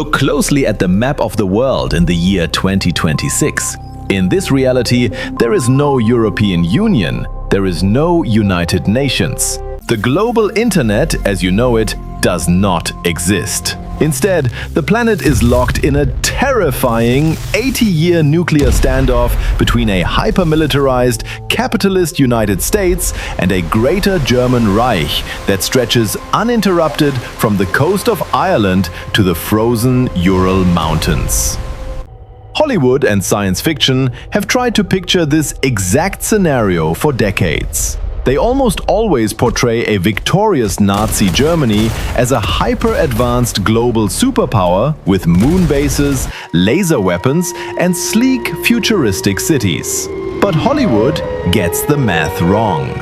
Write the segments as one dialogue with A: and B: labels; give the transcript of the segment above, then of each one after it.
A: Look closely at the map of the world in the year 2026. In this reality, there is no European Union, there is no United Nations. The global internet, as you know it, does not exist. Instead, the planet is locked in a terrifying 80-year nuclear standoff between a hyper-militarized, capitalist United States and a greater German Reich that stretches uninterrupted from the coast of Ireland to the frozen Ural Mountains. Hollywood and science fiction have tried to picture this exact scenario for decades. They almost always portray a victorious Nazi Germany as a hyper-advanced global superpower with moon bases, laser weapons, and sleek, futuristic cities. But Hollywood gets the math wrong.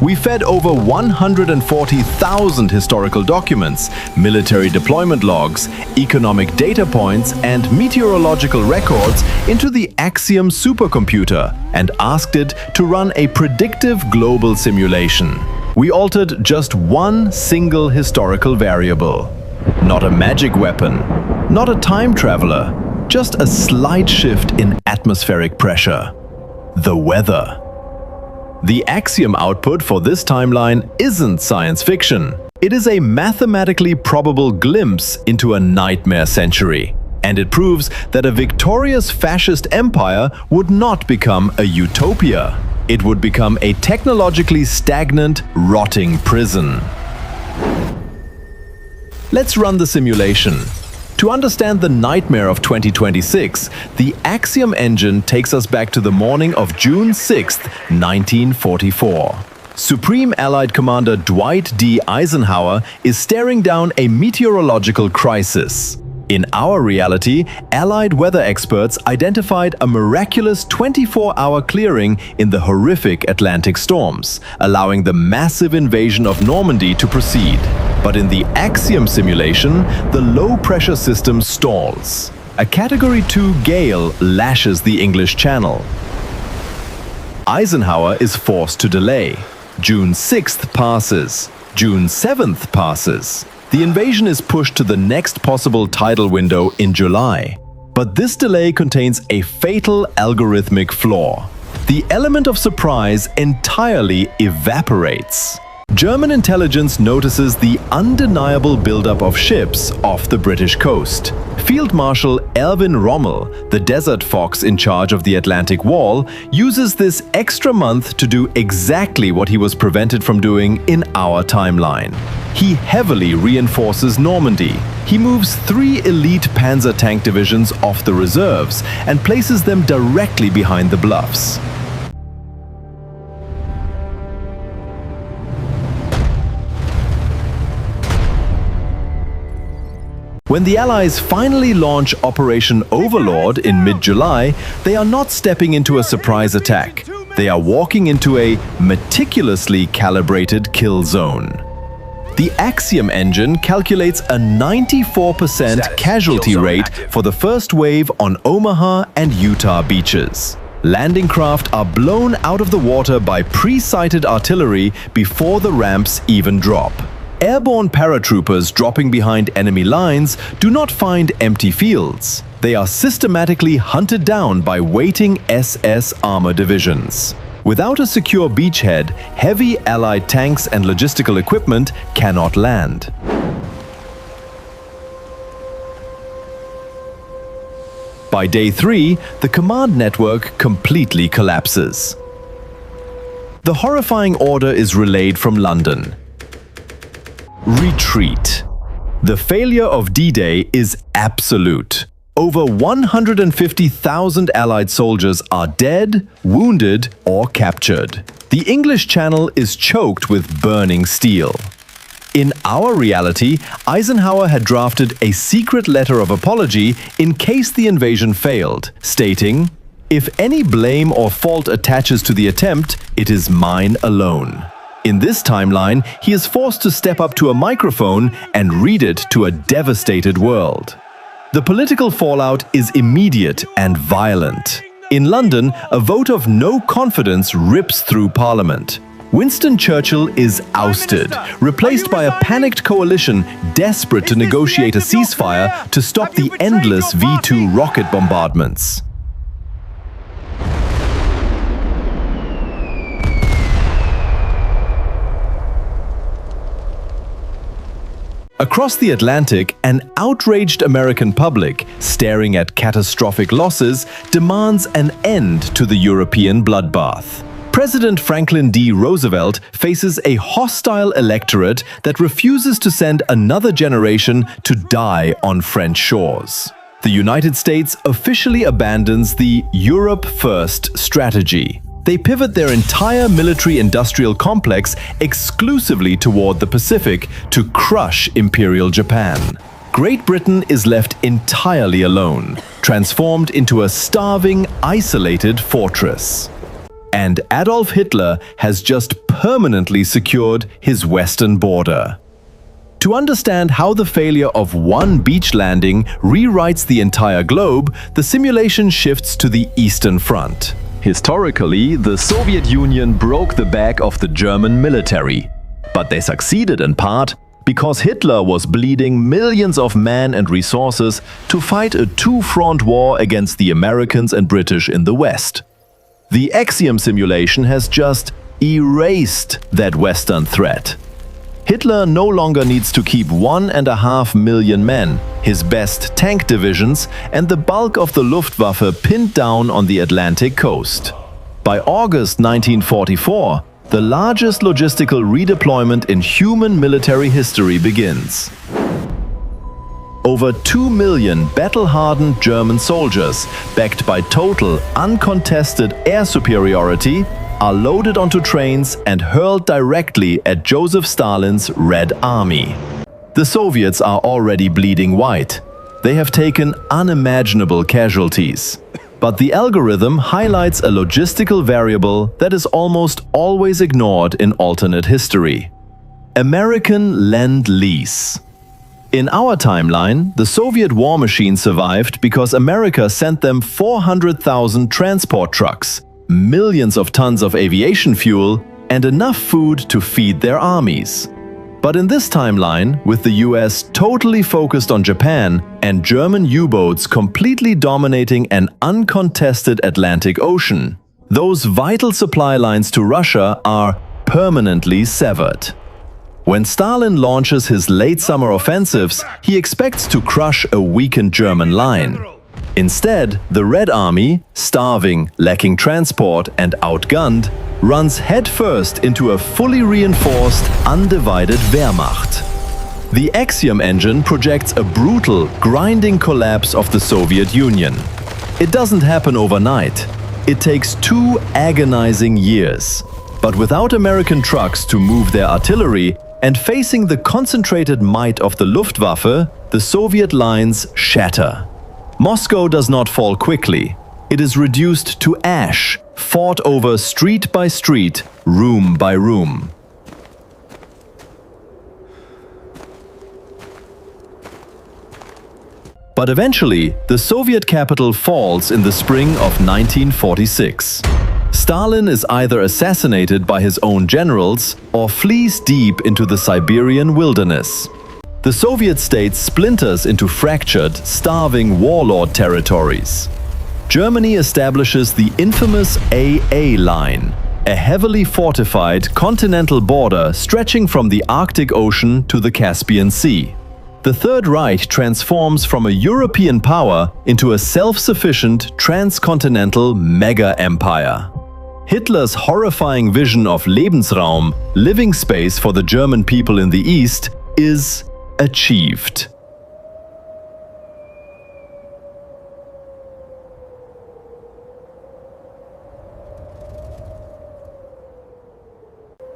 A: We fed over 140,000 historical documents, military deployment logs, economic data points, and meteorological records into the Axiom supercomputer and asked it to run a predictive global simulation. We altered just one single historical variable. Not a magic weapon, not a time traveler, just a slight shift in atmospheric pressure. The weather. The Axiom output for this timeline isn't science fiction. It is a mathematically probable glimpse into a nightmare century. And it proves that a victorious fascist empire would not become a utopia. It would become a technologically stagnant, rotting prison. Let's run the simulation. To understand the nightmare of 2026, the Axiom engine takes us back to the morning of June 6, 1944. Supreme Allied Commander Dwight D. Eisenhower is staring down a meteorological crisis. In our reality, Allied weather experts identified a miraculous 24-hour clearing in the horrific Atlantic storms, allowing the massive invasion of Normandy to proceed. But in the Axiom simulation, the low-pressure system stalls. A Category 2 gale lashes the English Channel. Eisenhower is forced to delay. June 6th passes. June 7th passes. The invasion is pushed to the next possible tidal window in July. But this delay contains a fatal algorithmic flaw. The element of surprise entirely evaporates. German intelligence notices the undeniable buildup of ships off the British coast. Field Marshal Erwin Rommel, the desert fox in charge of the Atlantic Wall, uses this extra month to do exactly what he was prevented from doing in our timeline. He heavily reinforces Normandy. He moves 3 elite panzer tank divisions off the reserves and places them directly behind the bluffs. When the Allies finally launch Operation Overlord in mid-July, they are not stepping into a surprise attack. They are walking into a meticulously calibrated kill zone. The Axiom engine calculates a 94% casualty rate for the first wave on Omaha and Utah beaches. Landing craft are blown out of the water by pre-sighted artillery before the ramps even drop. Airborne paratroopers dropping behind enemy lines do not find empty fields. They are systematically hunted down by waiting SS armor divisions. Without a secure beachhead, heavy Allied tanks and logistical equipment cannot land. By day 3, the command network completely collapses. The horrifying order is relayed from London. Retreat. The failure of D-Day is absolute. Over 150,000 Allied soldiers are dead, wounded, or captured. The English Channel is choked with burning steel. In our reality, Eisenhower had drafted a secret letter of apology in case the invasion failed, stating, "If any blame or fault attaches to the attempt, it is mine alone." In this timeline, he is forced to step up to a microphone and read it to a devastated world. The political fallout is immediate and violent. In London, a vote of no confidence rips through Parliament. Winston Churchill is ousted, replaced by a panicked coalition desperate to negotiate a ceasefire to stop the endless V-2 rocket bombardments. Across the Atlantic, an outraged American public, staring at catastrophic losses, demands an end to the European bloodbath. President Franklin D. Roosevelt faces a hostile electorate that refuses to send another generation to die on French shores. The United States officially abandons the Europe First strategy. They pivot their entire military-industrial complex exclusively toward the Pacific to crush Imperial Japan. Great Britain is left entirely alone, transformed into a starving, isolated fortress. And Adolf Hitler has just permanently secured his western border. To understand how the failure of one beach landing rewrites the entire globe, the simulation shifts to the Eastern Front. Historically, the Soviet Union broke the back of the German military. But they succeeded in part because Hitler was bleeding millions of men and resources to fight a two-front war against the Americans and British in the West. The Axiom simulation has just erased that Western threat. Hitler no longer needs to keep 1.5 million men, his best tank divisions, and the bulk of the Luftwaffe pinned down on the Atlantic coast. By August 1944, the largest logistical redeployment in human military history begins. Over 2 million battle-hardened German soldiers, backed by total, uncontested air superiority, are loaded onto trains and hurled directly at Joseph Stalin's Red Army. The Soviets are already bleeding white. They have taken unimaginable casualties. But the algorithm highlights a logistical variable that is almost always ignored in alternate history: American Lend-Lease. In our timeline, the Soviet war machine survived because America sent them 400,000 transport trucks, millions of tons of aviation fuel, and enough food to feed their armies. But in this timeline, with the US totally focused on Japan and German U-boats completely dominating an uncontested Atlantic Ocean, those vital supply lines to Russia are permanently severed. When Stalin launches his late summer offensives, he expects to crush a weakened German line. Instead, the Red Army, starving, lacking transport, and outgunned, runs headfirst into a fully reinforced, undivided Wehrmacht. The Axiom engine projects a brutal, grinding collapse of the Soviet Union. It doesn't happen overnight. It takes 2 agonizing years. But without American trucks to move their artillery, and facing the concentrated might of the Luftwaffe, the Soviet lines shatter. Moscow does not fall quickly. It is reduced to ash, fought over street by street, room by room. But eventually, the Soviet capital falls in the spring of 1946. Stalin is either assassinated by his own generals or flees deep into the Siberian wilderness. The Soviet state splinters into fractured, starving warlord territories. Germany establishes the infamous AA line, a heavily fortified continental border stretching from the Arctic Ocean to the Caspian Sea. The Third Reich transforms from a European power into a self-sufficient transcontinental mega-empire. Hitler's horrifying vision of Lebensraum, living space for the German people in the East, is achieved.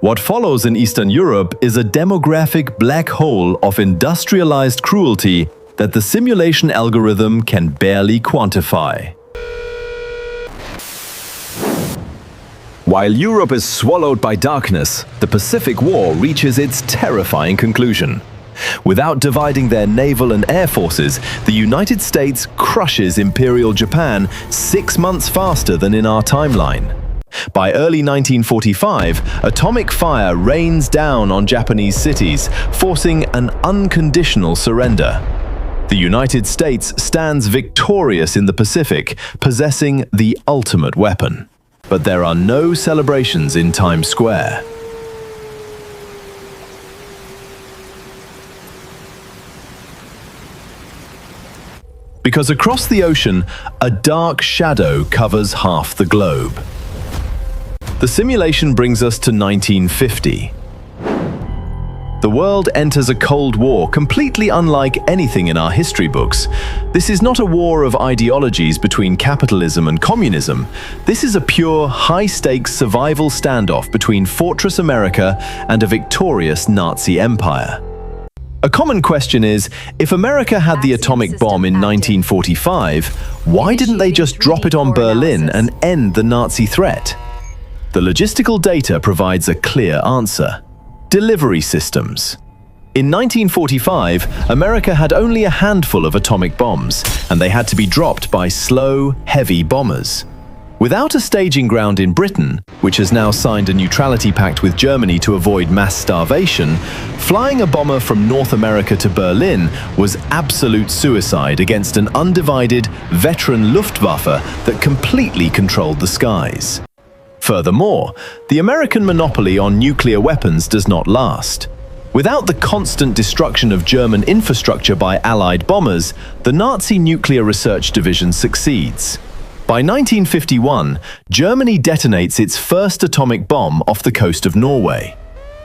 A: What follows in Eastern Europe is a demographic black hole of industrialized cruelty that the simulation algorithm can barely quantify. While Europe is swallowed by darkness, the Pacific War reaches its terrifying conclusion. Without dividing their naval and air forces, the United States crushes Imperial Japan 6 months faster than in our timeline. By early 1945, atomic fire rains down on Japanese cities, forcing an unconditional surrender. The United States stands victorious in the Pacific, possessing the ultimate weapon. But there are no celebrations in Times Square. Because across the ocean, a dark shadow covers half the globe. The simulation brings us to 1950. The world enters a Cold War completely unlike anything in our history books. This is not a war of ideologies between capitalism and communism. This is a pure, high-stakes survival standoff between Fortress America and a victorious Nazi empire. A common question is, if America had the atomic bomb in 1945, why didn't they just drop it on Berlin and end the Nazi threat? The logistical data provides a clear answer. Delivery systems. In 1945, America had only a handful of atomic bombs, and they had to be dropped by slow, heavy bombers. Without a staging ground in Britain, which has now signed a neutrality pact with Germany to avoid mass starvation, flying a bomber from North America to Berlin was absolute suicide against an undivided, veteran Luftwaffe that completely controlled the skies. Furthermore, the American monopoly on nuclear weapons does not last. Without the constant destruction of German infrastructure by Allied bombers, the Nazi Nuclear Research Division succeeds. By 1951, Germany detonates its first atomic bomb off the coast of Norway.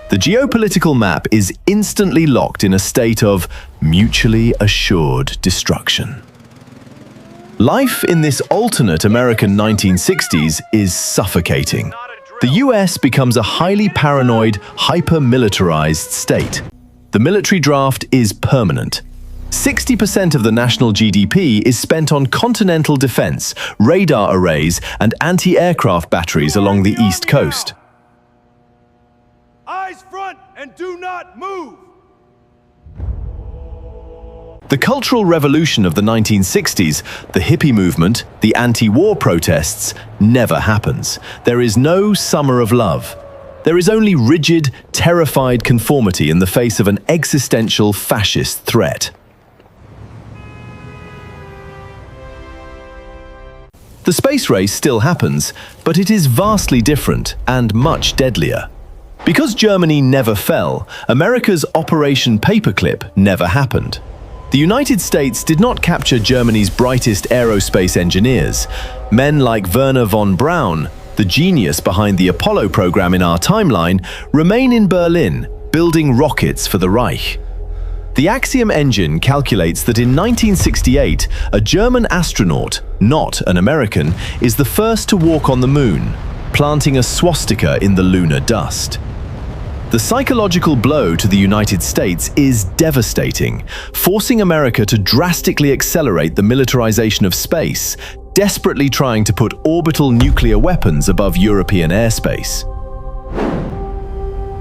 A: The geopolitical map is instantly locked in a state of mutually assured destruction. Life in this alternate American 1960s is suffocating. The US becomes a highly paranoid, hyper-militarized state. The military draft is permanent. 60% of the national GDP is spent on continental defense, radar arrays, and anti-aircraft batteries along the East Coast.
B: Eyes front and do not move!
A: The Cultural Revolution of the 1960s, the hippie movement, the anti-war protests, never happens. There is no summer of love. There is only rigid, terrified conformity in the face of an existential fascist threat. The space race still happens, but it is vastly different and much deadlier. Because Germany never fell, America's Operation Paperclip never happened. The United States did not capture Germany's brightest aerospace engineers. Men like Werner von Braun, the genius behind the Apollo program in our timeline, remain in Berlin, building rockets for the Reich. The Axiom engine calculates that in 1968, a German astronaut, not an American, is the first to walk on the moon, planting a swastika in the lunar dust. The psychological blow to the United States is devastating, forcing America to drastically accelerate the militarization of space, desperately trying to put orbital nuclear weapons above European airspace.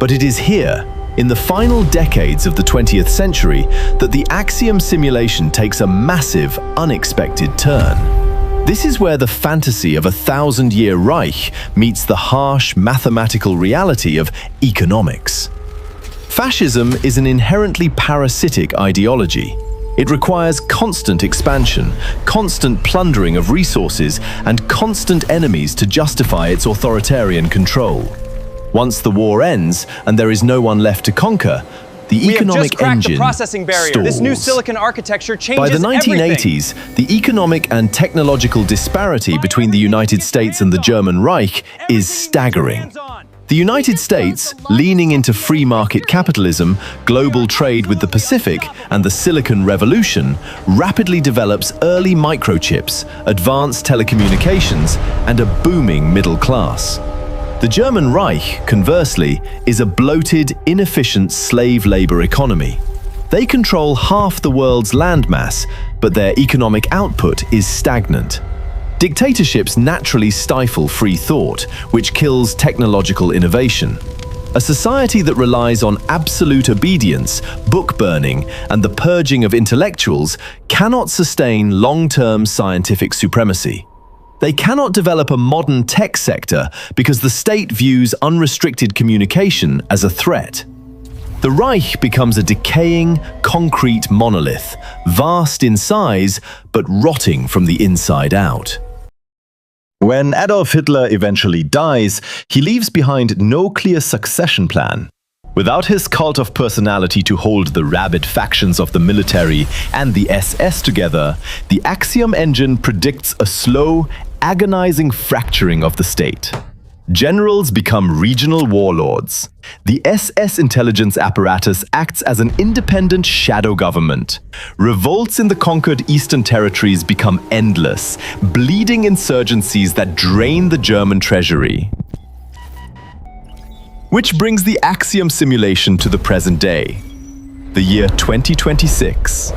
A: But it is here, in the final decades of the 20th century, that the Axiom simulation takes a massive, unexpected turn. This is where the fantasy of a 1,000-year Reich meets the harsh mathematical reality of economics. Fascism is an inherently parasitic ideology. It requires constant expansion, constant plundering of resources, and constant enemies to justify its authoritarian control. Once the war ends and there is no one left to conquer, the economic engine
B: the processing barrier.
A: stalls.
B: This new silicon architecture changes
A: By the 1980s,
B: everything.
A: the economic and technological disparity between the United States and the German Reich is staggering. The United States, leaning into free market capitalism, global trade with the Pacific, and the Silicon Revolution, rapidly develops early microchips, advanced telecommunications, and a booming middle class. The German Reich, conversely, is a bloated, inefficient slave labor economy. They control half the world's landmass, but their economic output is stagnant. Dictatorships naturally stifle free thought, which kills technological innovation. A society that relies on absolute obedience, book burning, and the purging of intellectuals cannot sustain long-term scientific supremacy. They cannot develop a modern tech sector because the state views unrestricted communication as a threat. The Reich becomes a decaying, concrete monolith, vast in size but rotting from the inside out. When Adolf Hitler eventually dies, he leaves behind no clear succession plan. Without his cult of personality to hold the rabid factions of the military and the SS together, the Axiom engine predicts a slow, agonizing fracturing of the state. Generals become regional warlords. The SS intelligence apparatus acts as an independent shadow government. Revolts in the conquered Eastern territories become endless, bleeding insurgencies that drain the German treasury. Which brings the Axiom simulation to the present day, the year 2026.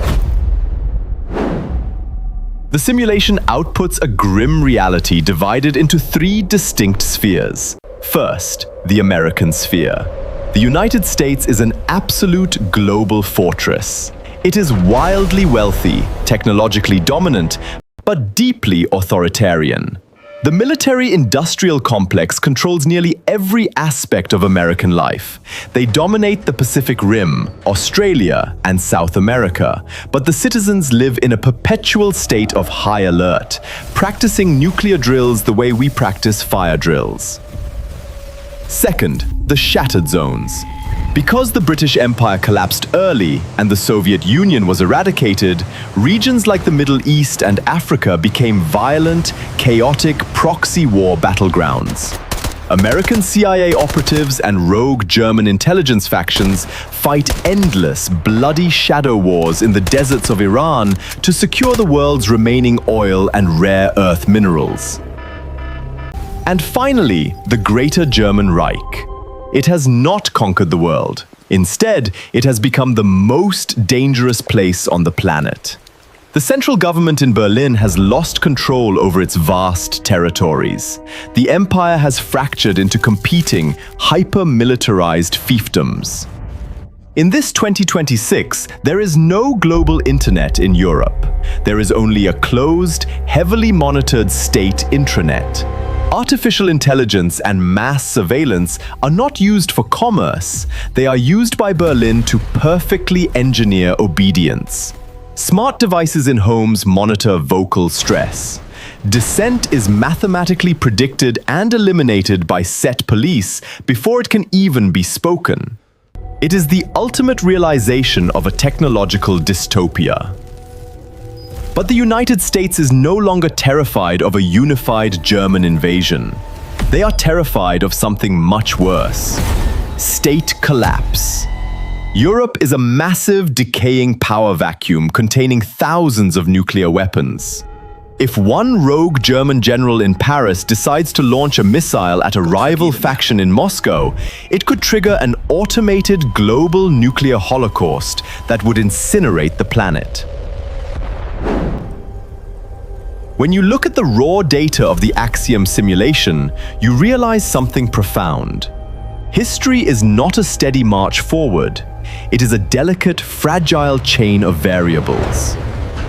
A: The simulation outputs a grim reality divided into three distinct spheres. First, the American sphere. The United States is an absolute global fortress. It is wildly wealthy, technologically dominant, but deeply authoritarian. The military-industrial complex controls nearly every aspect of American life. They dominate the Pacific Rim, Australia, and South America, but the citizens live in a perpetual state of high alert, practicing nuclear drills the way we practice fire drills. Second, the shattered zones. Because the British Empire collapsed early and the Soviet Union was eradicated, regions like the Middle East and Africa became violent, chaotic proxy war battlegrounds. American CIA operatives and rogue German intelligence factions fight endless, bloody shadow wars in the deserts of Iran to secure the world's remaining oil and rare earth minerals. And finally, the Greater German Reich. It has not conquered the world. Instead, it has become the most dangerous place on the planet. The central government in Berlin has lost control over its vast territories. The empire has fractured into competing, hyper-militarized fiefdoms. In this 2026, there is no global internet in Europe. There is only a closed, heavily monitored state intranet. Artificial intelligence and mass surveillance are not used for commerce. They are used by Berlin to perfectly engineer obedience. Smart devices in homes monitor vocal stress. Dissent is mathematically predicted and eliminated by set police before it can even be spoken. It is the ultimate realization of a technological dystopia. But the United States is no longer terrified of a unified German invasion. They are terrified of something much worse: state collapse. Europe is a massive, decaying power vacuum containing thousands of nuclear weapons. If one rogue German general in Paris decides to launch a missile at a rival faction in Moscow, it could trigger an automated global nuclear holocaust that would incinerate the planet. When you look at the raw data of the Axiom simulation, you realize something profound. History is not a steady march forward. It is a delicate, fragile chain of variables.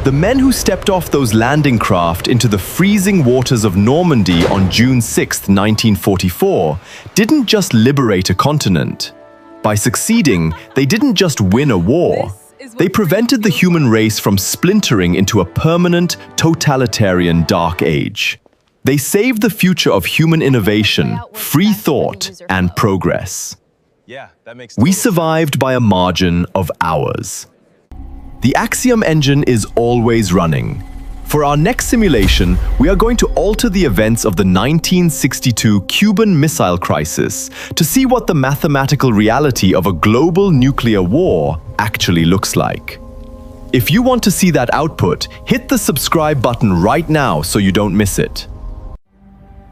A: The men who stepped off those landing craft into the freezing waters of Normandy on June 6, 1944, didn't just liberate a continent. By succeeding, they didn't just win a war. They prevented the human race from splintering into a permanent, totalitarian dark age. They saved the future of human innovation, free thought, and progress. We survived by a margin of hours. The Axiom engine is always running. For our next simulation, we are going to alter the events of the 1962 Cuban Missile Crisis to see what the mathematical reality of a global nuclear war actually looks like. If you want to see that output, hit the subscribe button right now so you don't miss it.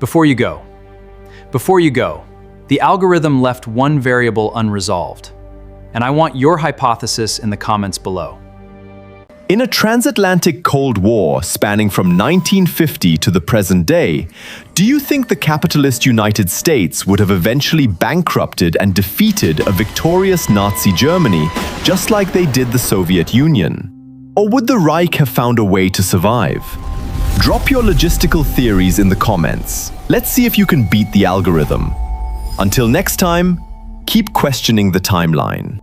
C: Before you go, the algorithm left one variable unresolved, and I want your hypothesis in the comments below.
A: In a transatlantic Cold War spanning from 1950 to the present day, do you think the capitalist United States would have eventually bankrupted and defeated a victorious Nazi Germany just like they did the Soviet Union? Or would the Reich have found a way to survive? Drop your logistical theories in the comments. Let's see if you can beat the algorithm. Until next time, keep questioning the timeline.